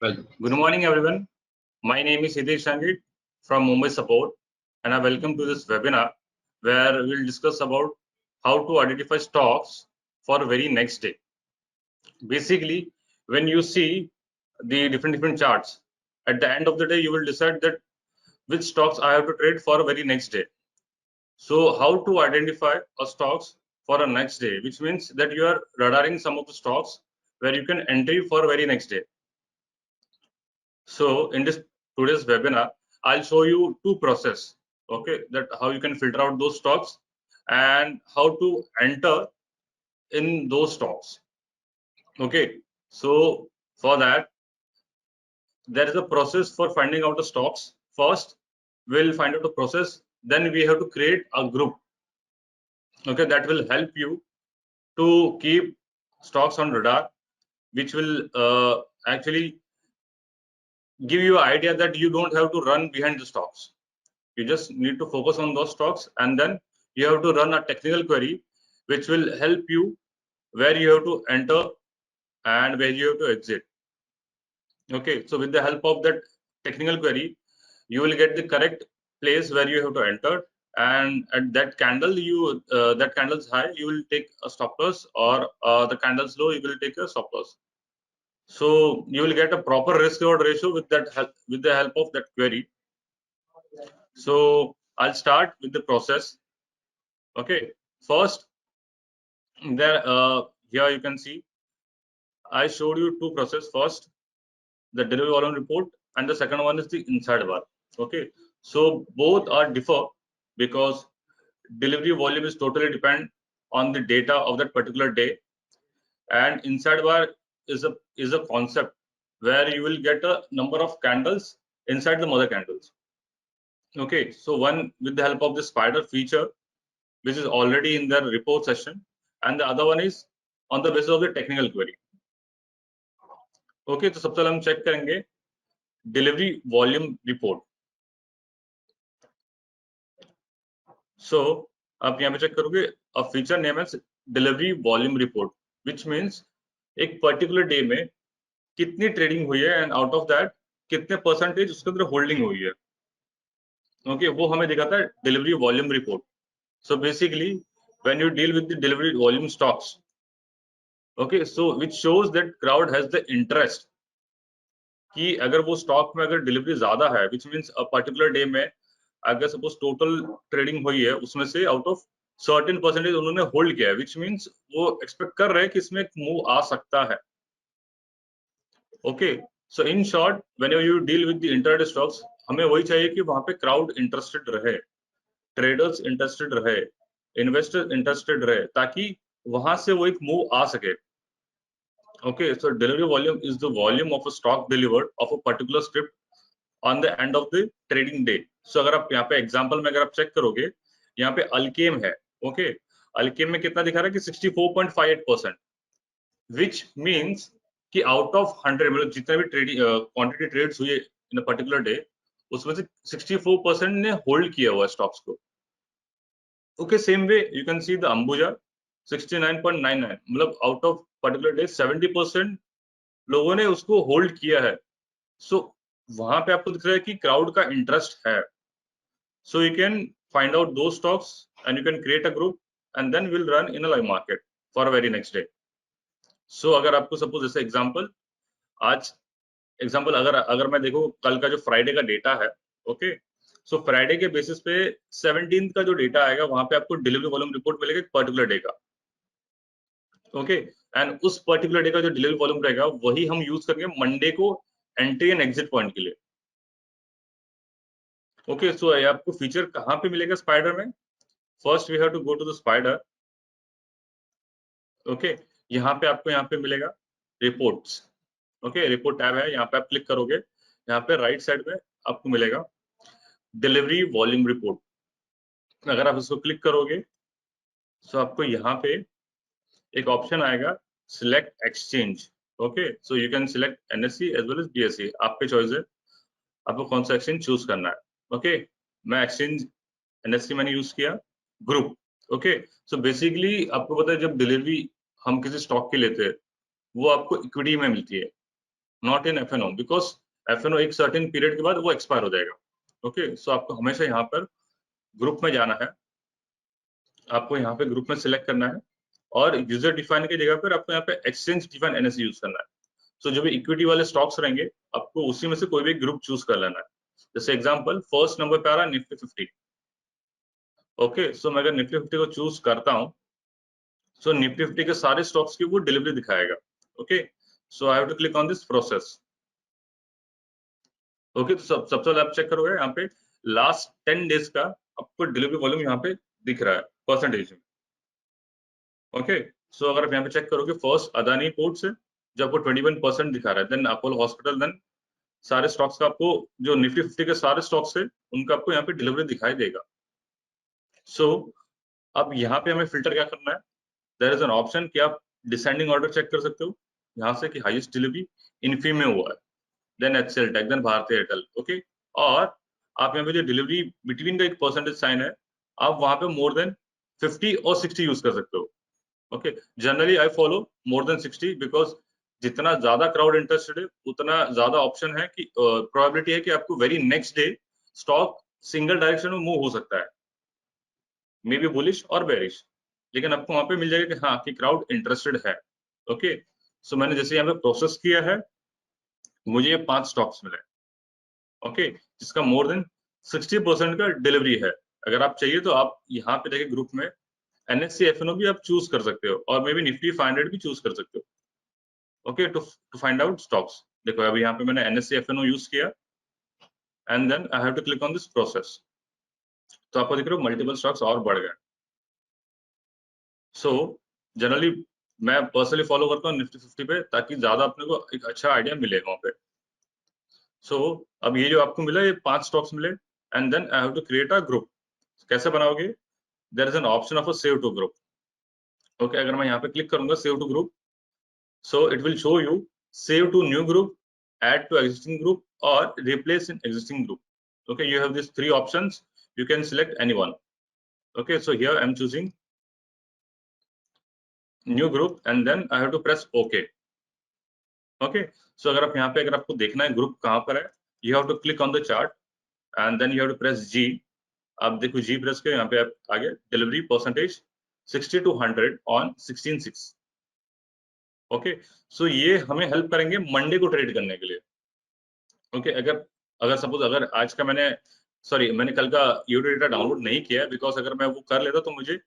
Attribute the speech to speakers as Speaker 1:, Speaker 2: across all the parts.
Speaker 1: Good morning, everyone. My name is Hitesh Sangit from Mumbai Support, and I welcome to this webinar where we'll discuss about how to identify stocks for very next day. Basically, when you see the different charts, at the end of the day, you will decide that which stocks I have to trade for very next day. So, how to identify a stocks for a next day, which means that you are radaring some of the stocks where you can enter for very next day. So in this today's webinar, I'll show you two process, okay, that how you can filter out those stocks and how to enter in those stocks. Okay, so for that, there is a process for finding out the stocks. First, we'll find out the process, then we have to create a group, okay, that will help you to keep stocks on radar, which will actually give you an idea that you don't have to run behind the stocks. You just need to focus on those stocks, and then you have to run a technical query which will help you where you have to enter and where you have to exit. Okay, so with the help of that technical query, you will get the correct place where you have to enter, and at that candle you that candle's high, you will take a stop loss, or the candle's low, you will take a stop loss. So you will get a proper risk reward ratio with that help, with the help of that query. So I'll start with the process. Okay, first there here you can see I showed you two process. First, the delivery volume report, and the second one is the inside bar. Okay, so both are differ because delivery volume is totally depend on the data of that particular day, and inside bar is a concept where you will get a number of candles inside the mother candles. Okay, so one with the help of the spider feature, which is already in their report session, and the other one is on the basis of the technical query. Okay, तो सबसे पहले हम check करेंगे delivery volume report. सो आप यहाँ पे check करोगे a feature name है delivery volume report, which means एक पर्टिकुलर डे में कितनी ट्रेडिंग हुई है एंड आउट ऑफ दैट कितने परसेंटेज उसके अंदर होल्डिंग हुई है. ओके, वो हमें दिखाता है delivery volume report. So basically when you deal with the delivery volume stocks, okay, so which shows that crowd has the interest कि अगर वो स्टॉक में अगर डिलीवरी ज्यादा है, which means a particular day में अगर सपोज टोटल ट्रेडिंग हुई है उसमें से आउट ऑफ सर्टेन परसेंटेज उन्होंने होल्ड किया है, विच मीन्स वो एक्सपेक्ट कर रहे हैं कि इसमें एक मूव आ सकता है. Okay, so in short when you deal with the intraday stocks, हमें वही चाहिए कि वहां पे क्राउड इंटरेस्टेड रहे, ट्रेडर्स इंटरेस्टेड रहे, इन्वेस्टर इंटरेस्टेड रहे, ताकि वहां से वो एक मूव आ सके. Okay, so delivery volume is the volume of a stock delivered of a particular script on the end of the trading day. So अगर आप यहाँ पे एग्जांपल में अगर आप चेक करोगे, यहाँ पे अल्केम है. ओके, अल्केम में कितना दिखा रहा है कि 64.58%, which means कि आउट ऑफ 100 मतलब जितने भी ट्रेडिंग क्वांटिटी ट्रेड्स हुए इन अ पर्टिकुलर डे, उसमें से 64% ने होल्ड किया हुआ स्टॉक्स को. Okay, same way you can see the Ambuja 69.99, मतलब आउट ऑफ पर्टिकुलर डे 70% लोगों ने उसको होल्ड किया है. सो वहां पे आपको दिख रहा है कि क्राउड का इंटरेस्ट है. So you can find out two stocks and you can create a group and then will run in a live market for very next day. So अगर आपको सपोज जैसे एग्जांपल आज एग्जांपल अगर मैं देखो कल का जो फ्राइडे का डेटा है, ओके, सो फ्राइडे के बेसिस पे 17 का जो डेटा आएगा वहां पे आपको डिलीवरी वॉल्यूम रिपोर्ट मिलेगा एक पर्टिकुलर डे का. ओके, एंड उस पर्टिकुलर डे का जो डिलीवरी वॉल्यूम रहेगा वही हम यूज करेंगे मंडे को एंट्री एंड एग्जिट पॉइंट के लिए. ओके, सो आपको फीचर कहाँ पे मिलेगा स्पाइडर में? First we have to go to the spider. Okay, यहाँ पे आपको यहाँ पे मिलेगा रिपोर्ट्स. ओके, रिपोर्ट टैब है, यहाँ पे आप क्लिक करोगे, यहाँ पे राइट साइड में आपको मिलेगा डिलीवरी वॉल्यूम रिपोर्ट. अगर आप इसको क्लिक करोगे तो आपको यहाँ पे एक ऑप्शन आएगा select exchange. Okay, so you can select NSC as well as BSC, आप पे चॉइस है आपको कौन सा एक्सचेंज चूज करना है. ओके, मैं एक्सचेंज एनएससी मैंने यूज किया. ग्रुप. ओके, सो बेसिकली आपको पता है जब डिलीवरी हम किसी स्टॉक की लेते हैं वो आपको इक्विटी में मिलती है. Not in FNO, because FNO एक सर्टेन पीरियड के बाद वो एक्सपायर हो जाएगा। ओके, सो आपको हमेशा यहाँ पर ग्रुप में जाना है, आपको यहाँ पे ग्रुप में सिलेक्ट करना है और यूजर डिफाइन की जगह पर आपको यहाँ पे एक्सचेंज डिफाइन NSE यूज करना है। सो जो भी इक्विटी वाले स्टॉक्स रहेंगे आपको उसी में से कोई भी ग्रुप चूज कर लेना है। जैसे एग्जांपल फर्स्ट नंबर पे आ रहा है निफ्टी 50। ओके, सो मैं अगर निफ्टी 50 को चूज करता हूँ, सो निफ्टी 50 के सारे स्टॉक्स की वो डिलीवरी दिखाएगा। Okay, so I have to click on this process. Okay, तो सबसे पहले आप चेक करोगे यहाँ पे लास्ट 10 डेज का आपको डिलीवरी वॉल्यूम यहाँ पे दिख रहा है परसेंटेज में। ओके, सो अगर आप यहाँ पे चेक करोगे फर्स्ट अदानी पोर्ट से जो आपको 21% दिखा रहा है, देन अपोलो हॉस्पिटल, देन सारे स्टॉक्स का आपको जो निफ्टी 50 के सारे स्टॉक्स है उनका आपको यहाँ पे डिलीवरी दिखाई देगा। सो अब यहाँ पे हमें फिल्टर क्या करना है, देयर इज एन ऑप्शन कि आप डिसेंडिंग ऑर्डर चेक कर सकते हो यहाँ से कि हाईएस्ट डिलीवरी इन्फी में हुआ है, then HCL tech, then Bharti Airtel. Okay, और आप यहाँ पे जो डिलीवरी बिटवीन का एक परसेंटेज साइन है आप वहां पे मोर देन 50 और 60 यूज कर सकते हो। Okay, generally I follow more than 60 because जितना ज्यादा क्राउड इंटरेस्टेड है उतना ज्यादा ऑप्शन है कि प्रोबेबिलिटी है कि आपको very next day stock single direction में मूव हो सकता है, मे बी बुलिश और बेरिश, लेकिन आपको वहां पे मिल जाएगा कि हाँ कि क्राउड इंटरेस्टेड है। ओके, सो मैंने जैसे यहाँ पे प्रोसेस किया है मुझे ये 5 स्टॉक्स मिले। ओके, जिसका मोर देन 60% का डिलीवरी है। अगर आप चाहिए तो आप यहाँ पे देखिए ग्रुप में NSE FNO भी आप चूज कर सकते हो और मे बी निफ्टी 500 भी चूज कर सकते हो। Okay, to find out stocks. देखो अभी यहाँ पे मैंने NSE FNO यूज किया and then I have to click on this process, तो आपको दिख रहा है मल्टीपल स्टॉक्स और बढ़ गए। सो जनरली मैं पर्सनली फॉलो करता हूँ निफ्टी 50 पे ताकि ज्यादा अपने को एक अच्छा आइडिया मिले वहां पे। सो अब ये जो आपको मिला ये 5 स्टॉक्स मिले and then I have to create a group. कैसे बनाओगे, there is an option of a save to group. Okay, अगर मैं यहाँ पे क्लिक करूंगा save to group, so it will show you save to new group, add to existing group or replace in existing group. Okay, you have these 3 options, you can select any one. Okay, so here I'm choosing new group and then I have to press OK. Okay, so अगर आप यहाँ पे अगर आपको देखना है group कहाँ पर है, you have to click on the chart and then you have to press G. आप देखो G प्रेस के यहाँ पे आप आगे delivery percentage 60 to 100 on 16/6. Okay, so ये हमें हेल्प करेंगे मंडे को ट्रेड करने के लिए। ओके, अगर अगर सपोज अगर आज का मैंने कल का यूडी डेटा डाउनलोड नहीं किया है बिकॉज अगर मैं वो कर लेता तो मुझे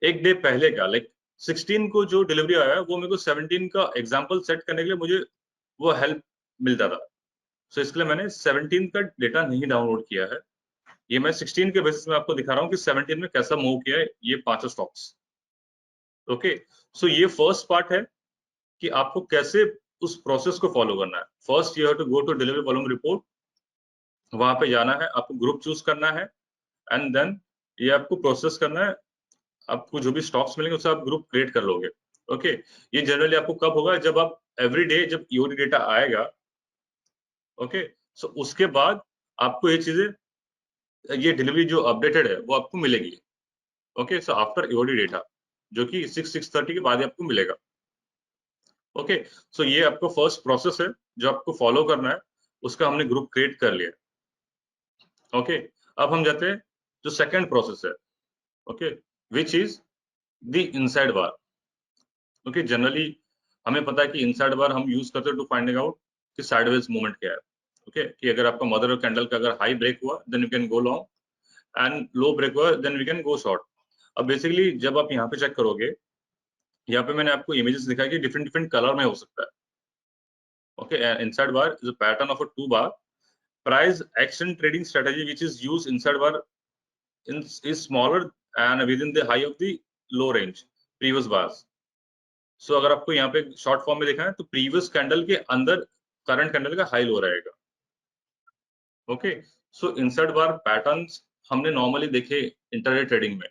Speaker 1: एक डे पहले का लाइक 16 को जो डिलीवरी आया है वो मेरे को 17 का एग्जांपल सेट करने के लिए मुझे वो हेल्प मिलता था। सो इसके लिए मैंने 17 का डेटा नहीं डाउनलोड किया है, ये मैं 16 के बेसिस में आपको दिखा रहा हूँ कि 17 में कैसा मूव किया है ये 5 स्टॉक्स। ओके, सो ये फर्स्ट पार्ट है कि आपको कैसे उस प्रोसेस को फॉलो करना है। First you have to go to delivery volume report, वहां पे जाना है, आपको ग्रुप चूज करना है एंड देन ये आपको प्रोसेस करना है, आपको जो भी स्टॉक्स मिलेंगे उससे आप ग्रुप क्रिएट कर लोगे। ओके, ये जनरली आपको कब होगा, जब आप एवरी डे जब ईओडी डेटा आएगा। ओके, सो उसके बाद आपको ये चीजें ये डिलीवरी जो अपडेटेड है वो आपको मिलेगी। Okay, so after EOD data जो कि 6:30 के बाद ही आपको मिलेगा। ओके, सो ये आपको फर्स्ट प्रोसेस है जो आपको फॉलो करना है, उसका हमने ग्रुप क्रिएट कर लिया। ओके, अब हम जाते हैं जो सेकंड प्रोसेस है, okay, which is the inside bar. Okay, generally हमें पता है कि इनसाइड बार हम यूज करते हैं टू फाइंडिंग आउट कि साइडवेज मूवमेंट क्या है। ओके, कि अगर आपका मदर कैंडल का अगर हाई ब्रेक हुआ then you can go long and low break हुआ then we can go short. अब बेसिकली जब आप यहाँ पे चेक करोगे, यहाँ पे मैंने आपको इमेजेस दिखाया कि डिफरेंट डिफरेंट कलर में हो सकता है। Okay, inside bar is a pattern of a 2 bar price action trading strategy which is used inside bar is smaller and within the high of the low range previous bars. So अगर आपको यहाँ पे short form में देखना है तो previous candle के अंदर करंट कैंडल का हाई लो रहेगा। ओके, सो इनसाइड बार पैटर्न्स हमने नॉर्मली देखे इंटरडे ट्रेडिंग में,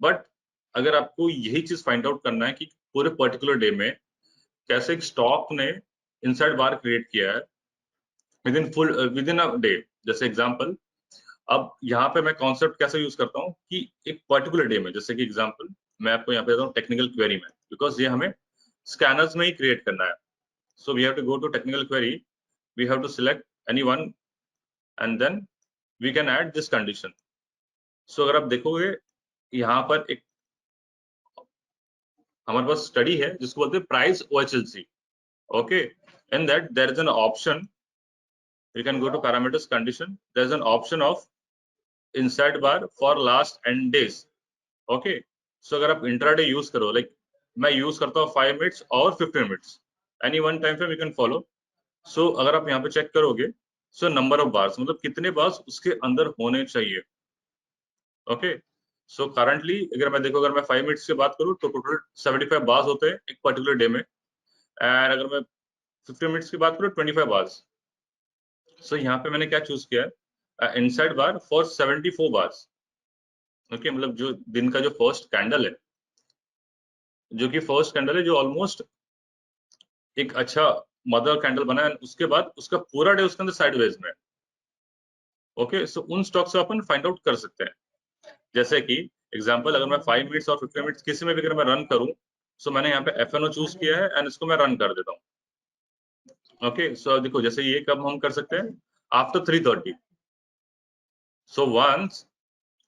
Speaker 1: बट अगर आपको यही चीज फाइंड आउट करना है कि पूरे पर्टिकुलर डे में कैसे एक स्टॉक ने इनसाइड बार क्रिएट किया है विद इन अ डे। जैसे एग्जांपल, अब यहाँ पे मैं कॉन्सेप्ट कैसे यूज करता हूँ कि एक पर्टिकुलर डे में, जैसे कि एग्जांपल मैं आपको यहाँ पे देता हूँ टेक्निकल क्वेरी में, बिकॉज ये हमें स्कैनर्स में ही क्रिएट करना है। So we have to go to technical query, we have to select any one and then we can add this condition. So अगर आप देखोगे यहाँ पर एक हमारे पास स्टडी है जिसको बोलते हैं price OHLC. Okay, in that there is an option. You can go to parameters condition. There is an option of inside bar for last n days. Okay, so अगर आप intraday use करो, like मैं use करता हूँ 5 minutes और 15 minutes, any one time frame you can follow. So अगर आप यहाँ पे check करोगे, so number of bars मतलब कितने bars उसके अंदर होने चाहिए. Okay, so currently अगर मैं देखो, अगर मैं 5 minutes की बात करूँ तो टोटल 75 bars होते हैं एक पर्टिकुलर डे में, एंड अगर मैं 15 मिनट्स की बात करूँ 25 बार्स. सो यहाँ पे मैंने क्या चूज किया है, inside bar for 74 bars. Okay, मतलब जो दिन का जो फर्स्ट कैंडल है, जो ऑलमोस्ट एक अच्छा मदर कैंडल बना है, उसके बाद उसका पूरा डे उसके अंदर साइडवेज में. ओके, सो उन स्टॉक से अपन फाइंड आउट कर सकते हैं. जैसे कि एग्जांपल, अगर मैं 5 मिनट्स और 15 मिनट्स किसी में भी अगर मैं रन करूं, सो मैंने यहाँ पे FNO चूज किया है एंड इसको मैं रन कर देता हूँ. ओके, सो देखो जैसे ये कब हम कर सकते हैं, after 3:30. So once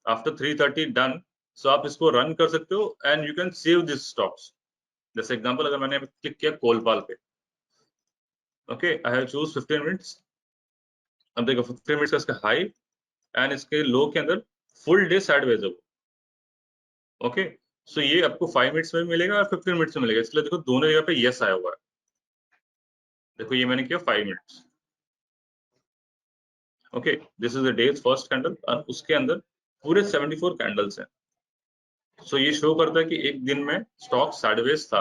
Speaker 1: after 3:30 done, so आप इसको रन कर सकते हो and you can save this stocks. जैसे एग्जांपल, अगर मैंने क्लिक किया कोलपाल पे, okay, I have choose 15 minutes. अब देखो 15 मिनट्स का इसका हाई एंड इसके लो के अंदर फुल डे साइडवेज है वो. ओके, सो ये आपको 5 मिनट्स में भी मिलेगा और 15 मिनट्स में मिलेगा. इसलिए देखो दोनों जगह पे यस आया हुआ है. देखो ये मैंने किया 5 minutes. Okay, this is the days first candle और उसके अंदर पूरे 74 कैंडल्स हैं. सो ये शो करता है कि एक दिन में स्टॉक साइडवेज था.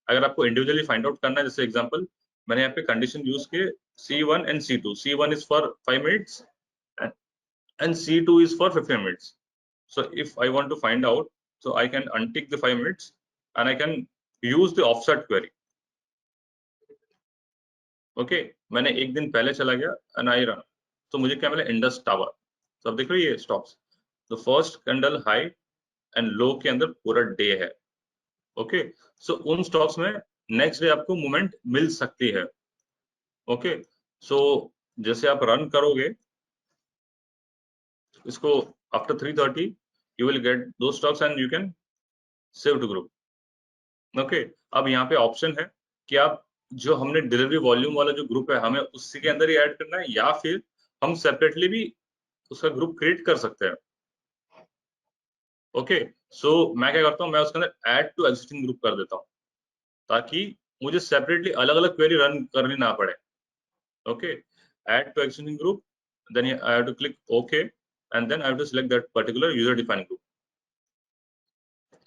Speaker 1: अगर आपको इंडिविजुअली फाइंड आउट करना है, जैसे एग्जांपल मैंने यहाँ पे कंडीशन यूज किए C1 and C2. C1 is for 5 minutes and C2 is for 15 minutes. So if I want to find out, so I can untick the 5 minutes and I can use the offset query. Okay, मैंने एक दिन पहले चला गया and I run. तो मुझे क्या मिला, इंडस टावर. तो अब देख रहे हो ये स्टॉक्स, तो first candle high and low के अंदर पूरा डे है. ओके, सो उन स्टॉक्स में नेक्स्ट डे आपको मूवमेंट मिल सकती है. ओके, सो जैसे आप रन करोगे इसको after 3:30, you will get those stocks and you can save to group. Okay, अब यहाँ पे ऑप्शन है कि आप जो हमने डिलीवरी वॉल्यूम वाला जो ग्रुप है हमें उसी के अंदर ही ऐड करना है, या फिर हम सेपरेटली भी उसका ग्रुप क्रिएट कर सकते हैं. ओके, सो मैं क्या करता हूँ, मैं उसके अंदर ऐड टू एग्जिस्टिंग ग्रुप कर देता हूँ ताकि मुझे सेपरेटली अलग अलग क्वेरी रन करनी ना पड़े. Okay, add to existing group, then I have to click OK and then I have to select that particular user defined group.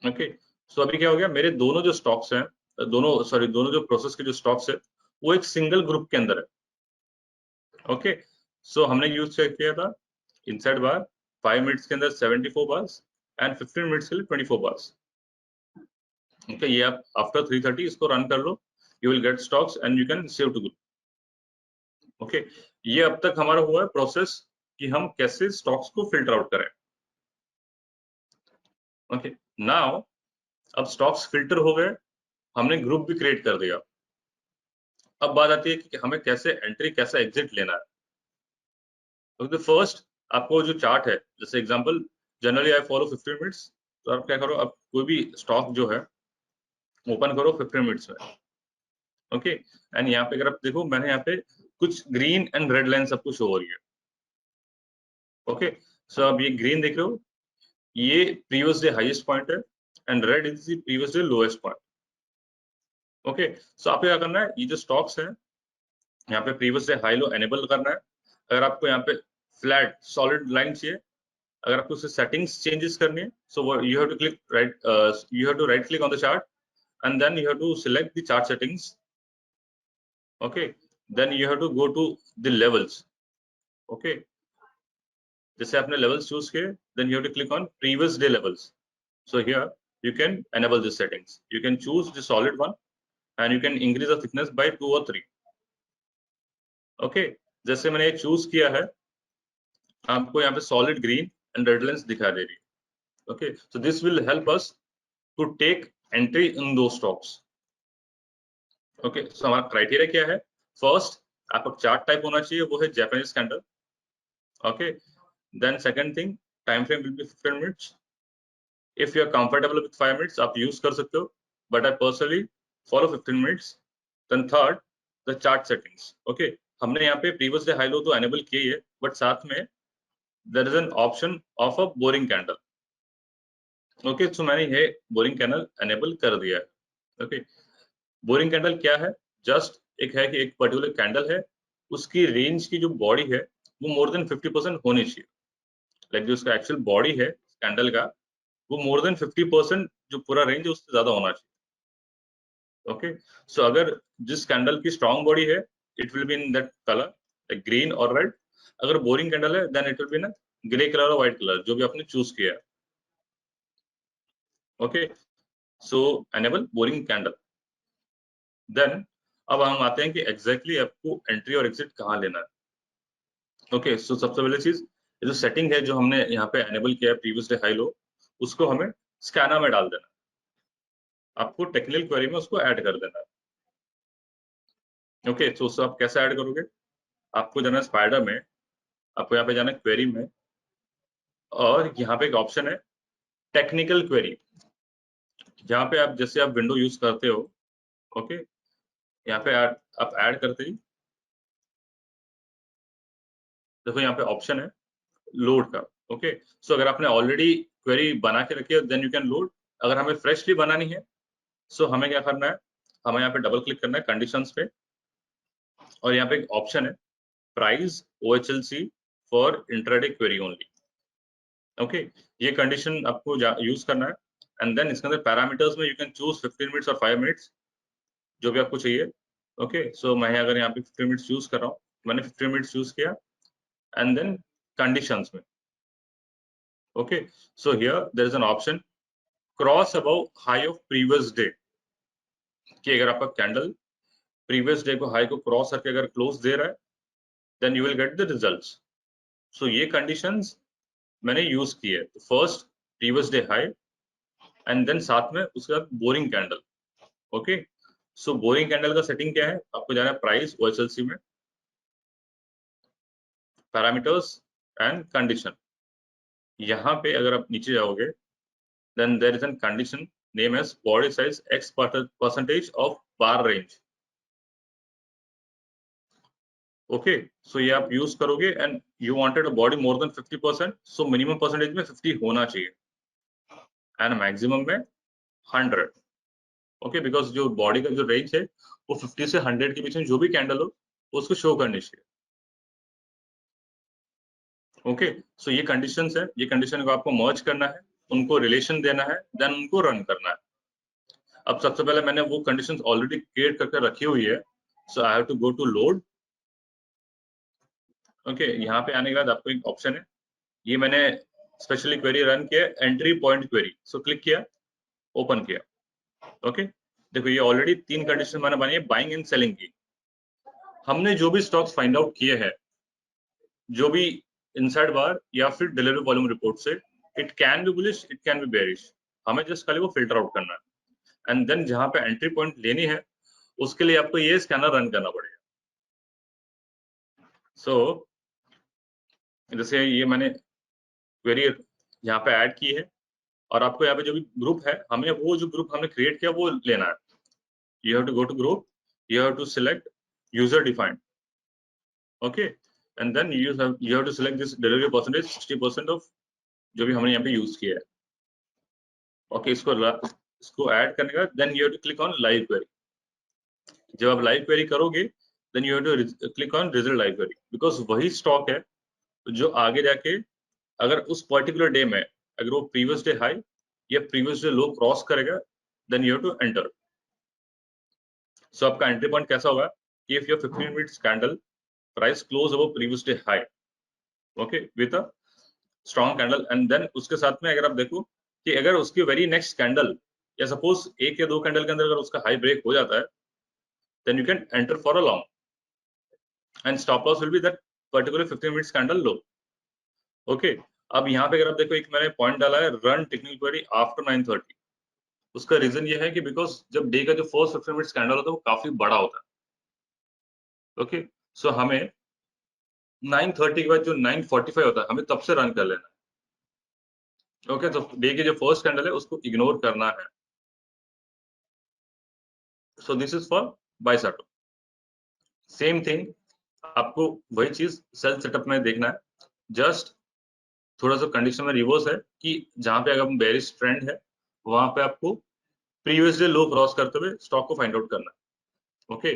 Speaker 1: Okay, so अभी क्या हो गया, मेरे दोनों जो स्टॉक्स हैं, दोनों जो प्रोसेस के जो स्टॉक्स है वो एक सिंगल ग्रुप के अंदर है. ओके, सो हमने यूज किया था इनसाइड बार 5 मिनट्स के अंदर 74 बार्स एंड 15 मिनट्स के लिए 24 बार्स. ओके, ये आप आफ्टर 3:30 इसको रन कर लो, you will get stocks and you can save to group. Okay, ये अब तक हमारा हुआ है प्रोसेस कि हम कैसे स्टॉक्स को फिल्टर आउट करें. ओके, नाउ अब स्टॉक्स फिल्टर हो गए, हमने ग्रुप भी क्रिएट कर दिया. अब बात आती है कि हमें कैसे एंट्री कैसे एग्जिट लेना है. तो फर्स्ट आपको जो चार्ट है, जैसे example generally I follow 15 minutes, तो आप क्या करो, अब कोई भी स्टॉक जो है ओपन करो 15 मिनट्स में. ओके, एंड यहाँ पे अगर आप देखो मैंने यहाँ पे कुछ ग्रीन एंड रेड लाइन सब कुछ शो हो रही है. ओके, सो अब ये ग्रीन देख रहे हो, ये प्रीवियस डे हाईएस्ट पॉइंट है and red is the previous day lowest point. Okay, so आपको क्या करना है, ये जो स्टॉक्स है यहाँ पे previous day high low enable करना है. अगर आपको यहाँ पे फ्लैट सॉलिड लाइन चाहिए, अगर आपको उससे सेटिंग्स चेंजेस करनी है, so you have to click right click on the chart and then you have to select the chart settings. Okay, then you have to go to the levels. Okay, जैसे आपने levels choose किए, then you have to click on previous day levels. So here you can enable the settings. You can choose the solid one and you can increase the thickness by 2 or 3. Okay, जैसे मैंने एक choose किया है, आपको यहाँ पे solid green and red lines दिखा दे रही है. Okay, so this will help us to take entry in those stocks. Okay, so हमारा क्राइटेरिया क्या है? फर्स्ट, आपका चार्ट टाइप होना चाहिए, वो है Japanese candle. Okay, then second thing, time frame will be 15 minutes. If you are comfortable with 5 minutes आप use कर सकते हो, but I personally follow 15 minutes. Then third, the chart settings. Okay, हमने यहाँ पे प्रीवियस डे हाई लो तो enable किए है, बट साथ में there is an option of a boring candle. Okay, so मैंने ये बोरिंग कैंडल एनेबल कर दिया है। ओके, बोरिंग कैंडल क्या है? जस्ट एक है कि एक पर्टिकुलर कैंडल है, उसकी रेंज की जो बॉडी है वो मोर देन 50% होनी चाहिए। लाइक जो उसका एक्चुअल बॉडी है कैंडल का, वो मोर देन 50% जो पूरा रेंज है उससे ज्यादा होना चाहिए। ओके, सो अगर जिस कैंडल की स्ट्रॉन्ग बॉडी है, it will be in that colour, like green और रेड। अगर बोरिंग कैंडल है, then it will be in grey colour और व्हाइट कलर, जो भी आपने चूज किया है। Okay, so enable boring candle. Then अब हम आते हैं कि एग्जैक्टली आपको एंट्री और एग्जिट कहाँ लेना है। ओके, सो सबसे पहले चीज, ये जो सेटिंग है जो हमने यहाँ पे एनेबल किया है प्रीवियस डे हाई लो, उसको हमें स्कैनर में डाल देना है। आपको टेक्निकल क्वेरी में उसको ऐड कर देना है। ओके, तो उसको आप कैसे ऐड करोगे? आपको जाना है स्पाइडर में, आपको यहाँ पे जाना है क्वेरी में, और यहाँ पे एक ऑप्शन है टेक्निकल क्वेरी, जहाँ पे आप जैसे आप विंडो यूज करते हो। ओके, यहाँ पे आप ऐड करते ही देखो यहाँ पे ऑप्शन है लोड का। ओके, सो अगर आपने ऑलरेडी क्वेरी बना के रखी है देन यू कैन लोड। अगर हमें फ्रेशली बनानी है, सो हमें क्या करना है, हमें यहाँ पे डबल क्लिक करना है कंडीशंस पे, और यहाँ पे एक ऑप्शन है price OHLC for intraday query only. Okay, ये कंडीशन आपको यूज करना है, एंड देन इसके अंदर पैरामीटर्स में यू कैन चूज 15 मिनट्स और 5 मिनट्स, जो भी आपको चाहिए। ओके, सो मैं अगर यहाँ पे 15 मिनट्स यूज कर रहा हूँ, मैंने 15 मिनट्स यूज किया, एंड देन कंडीशंस में। Okay, so here there is an option cross above high of previous day, कि अगर आपका कैंडल प्रीवियस डे को हाई को क्रॉस करके अगर क्लोज दे रहा है, then you will get the results. So ये कंडीशंस मैंने यूज की है। First previous day high, and then साथ में उसके बाद boring candle. Okay, so boring candle का सेटिंग क्या है? आपको जाना है प्राइस OHLC में, पैरामीटर्स एंड कंडीशन। यहाँ पे अगर आप नीचे जाओगे, then there is an condition name as body size X percentage of bar range. Okay, so ये आप यूज करोगे, and you wanted a body more than 50%, so minimum percentage में 50 होना चाहिए, एंड मैक्सिमम में 100। ओके, बिकॉज जो body का जो रेंज है वो 50 से 100 के बीच में जो भी कैंडल हो उसको शो करनी चाहिए। ओके, सो ये कंडीशंस है, ये कंडीशन को आपको मर्ज करना है, उनको रिलेशन देना है, देन उनको रन करना है। अब सबसे पहले मैंने वो कंडीशंस ऑलरेडी क्रिएट करके रखी हुई है, so I have to go to load. Okay, यहाँ पे आने के बाद आपको एक ऑप्शन है, ये मैंने स्पेशली क्वेरी रन किया, entry point query, so click किया, ओपन किया। ओके, देखो ये ऑलरेडी 3 कंडीशन मैंने बनाई है बाइंग एंड सेलिंग की। हमने जो भी स्टॉक्स फाइंड आउट किए हैं, जो भी इनसाइड बार या फिर डिलीवरी वॉल्यूम रिपोर्ट से, it can be bullish, it can be bearish, हमें जस्ट खाली वो फिल्टर आउट करना है। एंड देन जहां पे एंट्री पॉइंट लेनी है, उसके लिए आपको ये स्कैनर रन करना पड़ेगा। सो जैसे ये मैंने क्वेरी यहाँ पे ऐड की है, और आपको यहाँ पे जो भी ग्रुप है, हमें वो जो ग्रुप हमने क्रिएट किया वो लेना है। You have to go to group, you have to select user defined. Okay, and then you have to select this delivery percentage 60% of जो भी हमने यहाँ पे यूज किया है। ओके, इसको ऐड करने का then you have to click on live query. जब आप लाइव क्वेरी करोगे, then you have to click on result live query, because वही स्टॉक है जो आगे जाके अगर उस पर्टिकुलर डे में अगर वो प्रीवियस डे हाई या प्रीवियस डे लो क्रॉस करेगा, then you have to enter. So आपका एंट्री पॉइंट कैसा होगा कि if your 15 minutes candle price close above previous day high, okay, with a strong candle, and then उसके साथ में अगर आप देखो कि अगर उसकी वेरी नेक्स्ट कैंडल या सपोज एक या दो कैंडल के अंदर अगर उसका हाई ब्रेक हो जाता है, then you can enter for a long, and stop loss will be that particular 15 minutes candle low. Okay, अब यहाँ पे अगर आप देखो एक मैंने पॉइंट डाला है रन टेक्निकल क्वेरी आफ्टर 9:30, उसका रीजन ये है कि बिकॉज जब डे का जो फर्स्ट 15 मिनट्स कैंडल होता है वो काफी बड़ा होता है। ओके, सो हमें 9:30 के बाद जो 9:45 होता है हमें तब से रन कर लेना है। ओके, तो डे की जो फर्स्ट कैंडल है उसको इग्नोर करना है। So this is for buy साटो। सेम थिंग आपको वही चीज सेल सेटअप में देखना है। जस्ट थोड़ा सा कंडीशन में रिवर्स है कि जहां पे अगर बेरिश ट्रेंड है वहां पे आपको प्रीवियस डे लो क्रॉस करते हुए स्टॉक को फाइंड आउट करना है। Okay,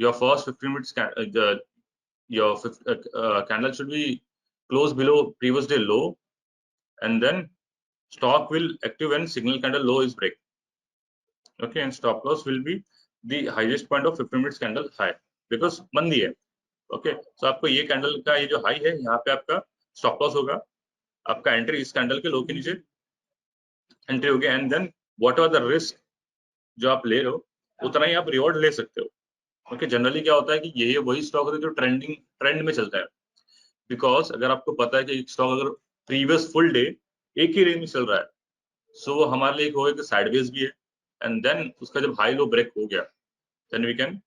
Speaker 1: your first 15 minutes your candle should be close below previous day low, and then stock will active when signal candle low is break. Okay, and stop loss will be the highest point of 15 minutes candle high because मंदी है। Okay, so आपको ये candle का ये जो high है यहाँ पे आपका स्टॉप लॉस होगा, आपका एंट्री इस कैंडल के लो के नीचे एंट्री होगी, and then what are the risk जो आप ले रहे हो उतना ही आप रिवॉर्ड ले सकते हो। ओके, जनरली क्या होता है कि ये वही स्टॉक होता है जो ट्रेंड में चलता है। बिकॉज अगर आपको पता है कि एक स्टॉक अगर प्रीवियस फुल डे एक ही रेंज में चल रहा है, सो वो हमारे लिए एक होगा कि साइडवेज भी है, एंड देन उसका जब हाई लो ब्रेक हो गया then we can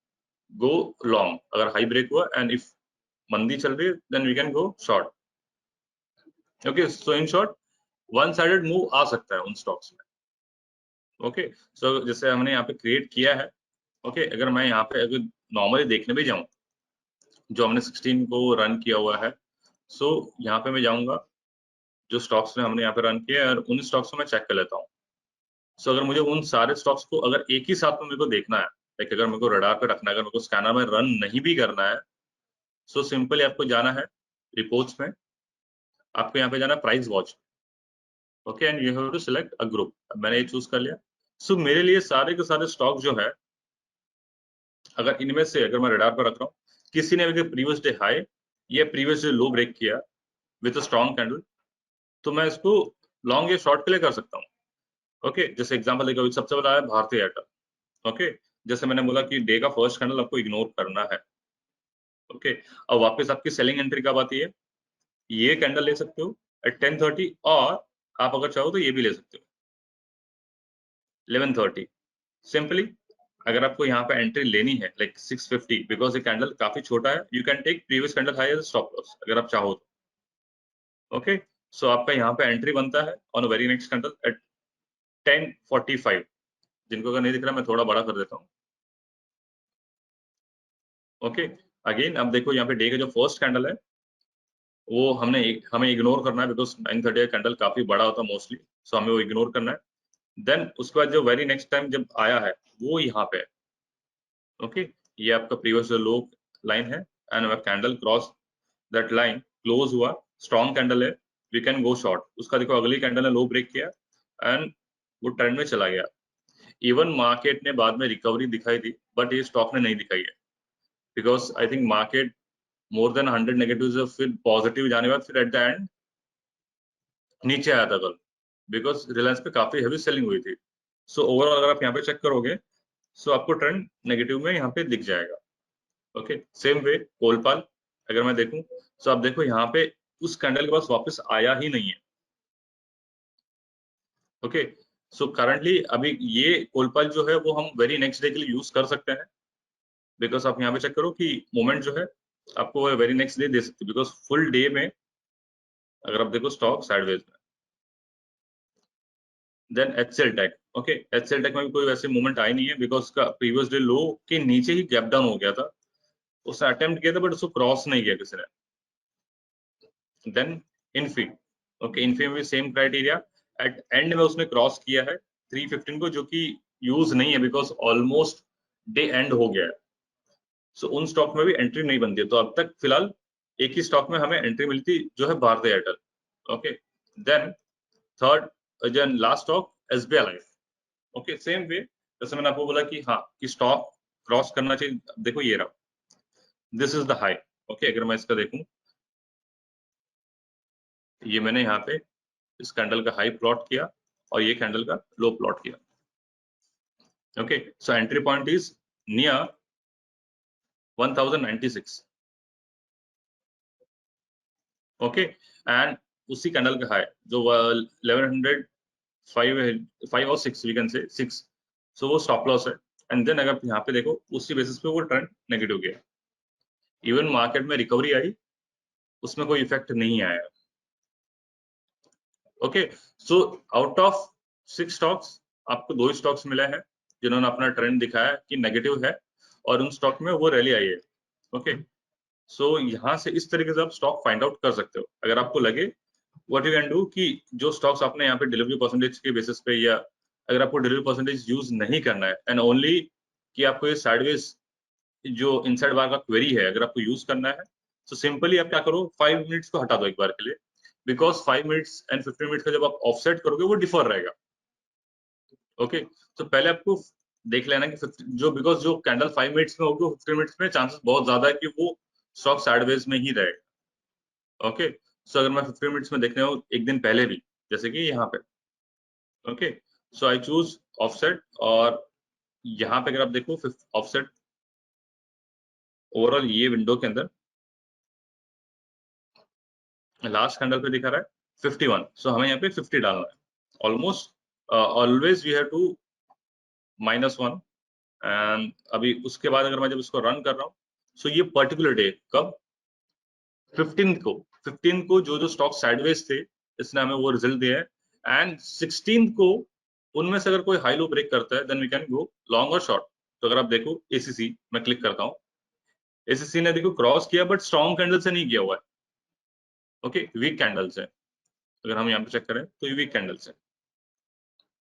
Speaker 1: go long. अगर हाई ब्रेक हुआ एंड इफ मंदी चल रही है then we can go short. Okay, so in short one sided move आ सकता है उन स्टॉक्स में। ओके, सो जैसे हमने यहाँ पे क्रिएट किया है। ओके, अगर मैं यहाँ पे अगर नॉर्मली देखने भी जाऊँ जो हमने 16 को रन किया हुआ है, सो यहाँ पे मैं जाऊंगा जो स्टॉक्स ने हमने यहाँ पे रन किया है और उन स्टॉक्स को मैं चेक कर लेता हूँ। सो अगर मुझे उन सारे स्टॉक्स को अगर एक ही साथ में मेरे को देखना है, लाइक अगर मेरे को रडार पे रखना है, अगर मेरे को स्कैनर में रन नहीं भी करना है, सो सिंपली आपको जाना है रिपोर्ट्स में, आपको यहाँ पे जाना है price watch. Okay, and you have to select a group. मैंने ये चूज कर लिया। सो मेरे लिए सारे के सारे स्टॉक जो है, अगर इनमें से अगर मैं रडार पर रख रहा हूँ, किसी ने अगर प्रीवियस डे हाई या प्रीवियस डे लो ब्रेक किया विद स्ट्रॉन्ग कैंडल, तो मैं इसको लॉन्ग या शॉर्ट के लिए कर सकता हूँ। ओके, जैसे एग्जांपल देखो सबसे बड़ा है भारतीय एयरटेल। ओके, जैसे मैंने बोला कि डे का फर्स्ट कैंडल आपको इग्नोर करना है। ओके, अब वापस आपकी सेलिंग एंट्री कब आती है? ये कैंडल ले सकते हो एट 10:30, और आप अगर चाहो तो ये भी ले सकते हो 11:30। सिंपली अगर आपको यहाँ पे एंट्री लेनी है लाइक 650, बिकॉज ये कैंडल काफी छोटा है, you can take previous candle high as stop loss अगर आप चाहो तो। ओके, सो आपका यहाँ पे एंट्री बनता है on very next candle eight 10:45। जिनको अगर नहीं दिख रहा मैं थोड़ा बड़ा कर देता हूँ। ओके, अगेन अब देखो यहाँ पे डे का जो फर्स्ट कैंडल है वो हमें इग्नोर करना है, बिकॉज 9:30 कैंडल काफी बड़ा होता है मोस्टली, सो हमें वो इग्नोर करना है। देन उसके बाद जो वेरी नेक्स्ट टाइम जब आया है वो यहाँ पे है। ओके, ये आपका प्रीवियस लो लाइन है, and candle cross that line, close हुआ, स्ट्रॉन्ग कैंडल है, वी कैन गो शॉर्ट। उसका देखो अगली कैंडल ने लो ब्रेक किया एंड वो ट्रेंड में चला गया। इवन मार्केट ने बाद में रिकवरी दिखाई थी, बट ये स्टॉक ने नहीं दिखाई है, because I think market more than 100 negative फिर पॉजिटिव जाने के बाद फिर एट द एंड नीचे आया था कल, बिकॉज रिलायंस पे काफी हेवी सेलिंग हुई थी। सो ओवरऑल अगर आप यहाँ पे चेक करोगे, सो आपको ट्रेंड नेगेटिव में यहाँ पे दिख जाएगा। ओके, सेम वे कोलपाल अगर मैं देखूं, सो आप देखो यहाँ पे उस कैंडल के पास वापस आया ही नहीं है। ओके, सो करंटली अभी ये कोलपाल जो है वो हम वेरी नेक्स्ट डे के लिए यूज कर सकते हैं, बिकॉज आप यहाँ पे चेक करो कि मोमेंट जो है आपको वेरी नेक्स्ट डे दे सकते, बिकॉज फुल डे में अगर आप देखो स्टॉक साइडवेज में। Then HCL tech, okay, HCL tech में भी कोई वैसे मूवमेंट आई नहीं है, बिकॉज उसका प्रीवियस डे लो के नीचे ही गैप डाउन हो गया था। उसने अटेम्प्ट किया था बट उसको क्रॉस नहीं किया किसी ने। देन इन्फी, ओके, इन्फी में भी सेम क्राइटेरिया, एट एंड में उसने क्रॉस किया है 315 को, जो कि यूज नहीं है बिकॉज ऑलमोस्ट डे एंड हो गया है। सो उन स्टॉक में भी एंट्री नहीं बनती है। तो अब तक फिलहाल एक ही स्टॉक में हमें एंट्री मिलती जो है Bharti Airtel. Okay, then third then last stock SBI life. Okay, same way जैसे मैंने आपको बोला कि हाँ कि स्टॉक क्रॉस करना चाहिए। देखो ये रहा, this is the high. Okay, अगर मैं इसका देखूं, ये मैंने यहाँ पे इस कैंडल का हाई प्लॉट किया और ये कैंडल का लो प्लॉट किया। Okay, so entry point is near 1096। Okay, and उसी कैंडल का हाई जो 5 और 6 वी कैन से 6, सो वो स्टॉप लॉस है। एंड देन अगर यहाँ पे देखो उसी बेसिस पे वो ट्रेंड नेगेटिव गया, इवन मार्केट में रिकवरी आई उसमें कोई इफेक्ट नहीं आया। Okay, so out of 6 stocks आपको 2 स्टॉक्स मिले हैं जिन्होंने अपना ट्रेंड दिखाया कि नेगेटिव है और उन स्टॉक में वो रैली आई है। ओके, सो यहाँ से इस तरीके से आप स्टॉक फाइंड आउट कर सकते हो। अगर आपको लगे व्हाट यू कैन डू कि जो स्टॉक्स आपने यहाँ पे डिलीवरी परसेंटेज के बेसिस पे, या अगर आपको डिलीवरी परसेंटेज यूज नहीं करना है एंड ओनली कि आपको ये साइडवेज जो इनसाइड बार का क्वेरी है अगर आपको यूज करना है, तो सिंपली आप क्या करो 5 मिनट्स को हटा दो एक बार के लिए, बिकॉज 5 मिनट्स एंड 15 मिनट्स का जब आप ऑफसेट करोगे वो डिफर रहेगा। ओके, तो पहले आपको देख लेना कि जो बिकॉज जो कैंडल 5 मिनट्स में होगी 15 मिनट्स में चांसेस बहुत ज्यादा है कि वो स्टॉक साइडवेज में ही रहेगा। ओके, सो अगर मैं 15 मिनट्स में देखने हो एक दिन पहले भी, जैसे कि यहाँ पे, okay, so I choose offset, और यहाँ पे अगर आप देखो ऑफसेट ओवरऑल ये विंडो के अंदर लास्ट कैंडल पे दिखा रहा है 51, सो हमें यहाँ पे 50 डालना है। Almost always we have to -1, and अभी उसके बाद अगर मैं जब इसको रन कर रहा हूँ, सो ये पर्टिकुलर डे कब 15 को 15 को जो जो स्टॉक साइडवेज थे इसने हमें वो रिजल्ट दिया है, एंड 16 को उनमें से अगर कोई हाई लो ब्रेक करता है then we can go long और शॉर्ट। तो अगर आप देखो एसीसी मैं क्लिक करता हूँ, एसीसी ने देखो क्रॉस किया बट स्ट्रॉन्ग कैंडल से नहीं किया हुआ है। ओके, वीक कैंडल से अगर हम यहाँ पे चेक करें तो ये वीक कैंडल से।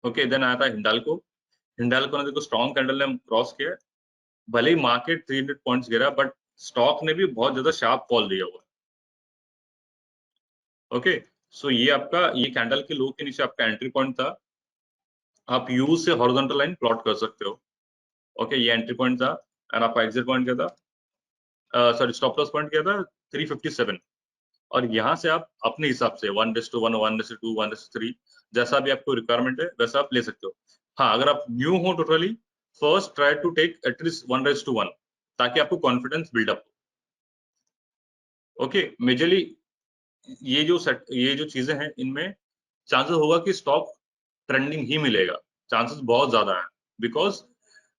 Speaker 1: ओके, देन आया था हिंडाल्को, हिंडाल्को ने देखो स्ट्रॉन्ग कैंडल ने क्रॉस किया, भले ही मार्केट 300 पॉइंट्स गिरा बट स्टॉक ने भी बहुत ज्यादा शार्प फॉल दिया हुआ है। ओके, सो ये आपका ये कैंडल के लो के नीचे आपका एंट्री पॉइंट था, आप यूज से हॉरिजॉन्टल लाइन प्लॉट कर सकते हो। ओके, ये एंट्री पॉइंट था एंड आपका एग्जिट पॉइंट क्या था, सॉरी स्टॉप लॉस पॉइंट क्या था 357, और यहाँ से आप अपने हिसाब से 1:1, 1:2, 1:3 जैसा भी आपको रिक्वायरमेंट है वैसा आप ले सकते हो। हाँ, अगर आप न्यू हो totally, first try to take at least 1:1 ताकि आपको कॉन्फिडेंस बिल्डअप हो। ओके, मेजरली ये जो चीजें हैं इनमें चांसेस होगा कि स्टॉक ट्रेंडिंग ही मिलेगा, चांसेस बहुत ज्यादा है, बिकॉज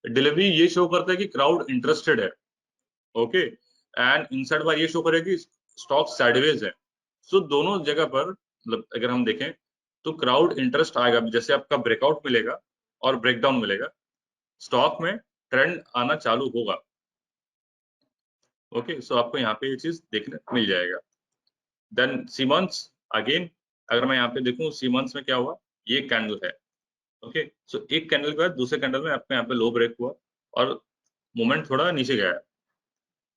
Speaker 1: डिलीवरी ये शो करता है कि क्राउड इंटरेस्टेड है। ओके, एंड इनसाइड बार ये शो करेगा कि स्टॉक साइडवेज है। सो दोनों जगह पर मतलब अगर हम देखें तो क्राउड इंटरेस्ट आएगा, जैसे आपका ब्रेकआउट मिलेगा और ब्रेकडाउन मिलेगा, स्टॉक में ट्रेंड आना चालू होगा। ओके, सो आपको यहाँ पे ये चीज देखने मिल जाएगा। देन सीमंस अगेन, अगर मैं यहाँ पे देखूं सीमंस में क्या हुआ, ये कैंडल है। ओके, सो एक कैंडल के बाद दूसरे कैंडल में आपको यहाँ पे लो ब्रेक हुआ और मोमेंट थोड़ा नीचे गया है।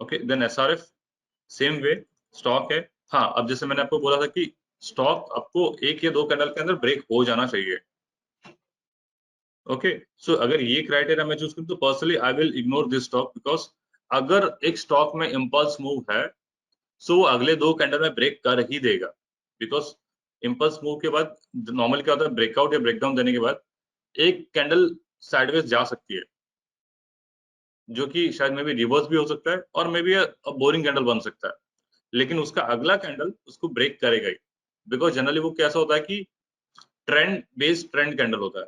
Speaker 1: Okay, then SRF same way stock है। हाँ, अब जैसे मैंने आपको बोला था कि स्टॉक आपको एक या दो कैंडल के अंदर ब्रेक हो जाना चाहिए। ओके, सो अगर ये क्राइटेरिया मैं चूज करूँ तो personally I will ignore this stock, because अगर एक स्टॉक में इम्पल्स मूव है सो वो अगले 2 कैंडल में ब्रेक कर ही देगा, बिकॉज इम्पल्स मूव के बाद नॉर्मल क्या होता है, ब्रेकआउट या ब्रेकडाउन देने के बाद एक कैंडल साइडवेज जा सकती है, जो कि शायद में भी रिवर्स भी हो सकता है और मे बी बोरिंग कैंडल बन सकता है, लेकिन उसका अगला कैंडल उसको ब्रेक करेगा ही, बिकॉज जनरली वो कैसा होता है कि ट्रेंड बेस्ड ट्रेंड कैंडल होता है।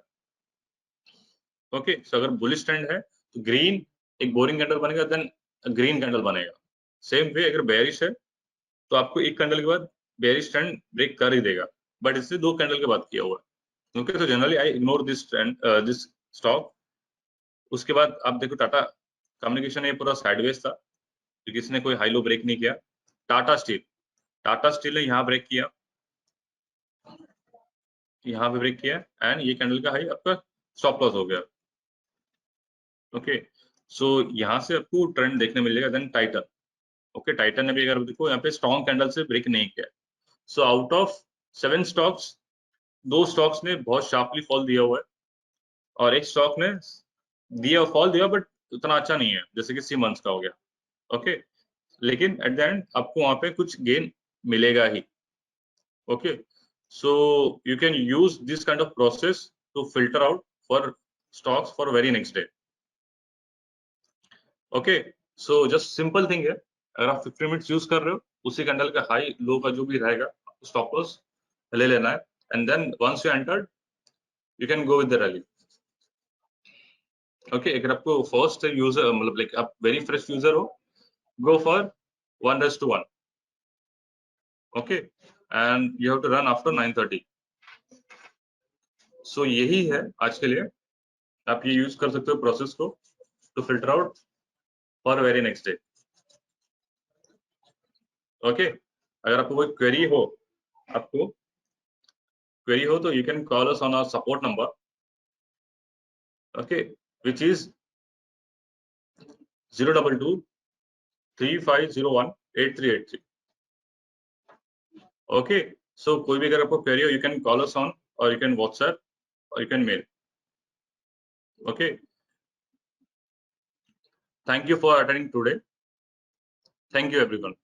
Speaker 1: ओके, सो अगर बुलिश ट्रेंड है तो ग्रीन एक बोरिंग कैंडल बनेगा, देन ग्रीन कैंडल बनेगा। सेम वे अगर बेयरिश है तो आपको एक कैंडल के बाद बेयरिश ट्रेंड ब्रेक कर ही देगा, बट इससे 2 कैंडल के बाद किया हुआ है। ओके, तो generally I ignore this trend this stock. उसके बाद आप देखो टाटा कम्युनिकेशन, ये पूरा साइडवेज था क्योंकि इसने कोई हाई लो ब्रेक नहीं किया। टाटा स्टील ने यहाँ ब्रेक किया, यहाँ पे ब्रेक किया, एंड ये कैंडल का हाई आपका स्टॉप लॉस हो गया। ओके, सो यहाँ से आपको ट्रेंड देखने मिल जाएगा। देन टाइटन, ओके, टाइटन ने भी अगर देखो यहाँ पे स्ट्रॉन्ग कैंडल से ब्रेक नहीं किया। So out of 7 stocks 2 stocks ने बहुत शार्पली फॉल दिया हुआ है और एक स्टॉक ने फॉल दिया बट उतना अच्छा नहीं है, जैसे कि सीमंस का हो गया। ओके, लेकिन एट द एंड आपको वहां पे कुछ गेन मिलेगा ही। Okay, so you can use this kind of process to filter out for stocks for very next day. Okay, so just simple thing है, अगर आप 15 मिनट्स यूज कर रहे हो उसी कैंडल का हाई लो का जो भी रहेगा स्टॉप लॉस ले लेना है, and then once you entered you can go with the rally. Okay, अगर आपको फर्स्ट यूजर मतलब लाइक आप वेरी फ्रेश यूजर हो, go for 1:1. Okay, and you have to run after 9:30. So यही है आज के लिए, आप ये यूज कर सकते हो प्रोसेस को to filter out for very next day. Okay, अगर आपको कोई क्वेरी हो तो you can call us on our support number, okay, which is 022-3501-8383. Okay, so कोई भी अगर आपको क्वेरी हो, you can call us on, or you can WhatsApp, or you can mail. Okay, thank you for attending today. Thank you everyone.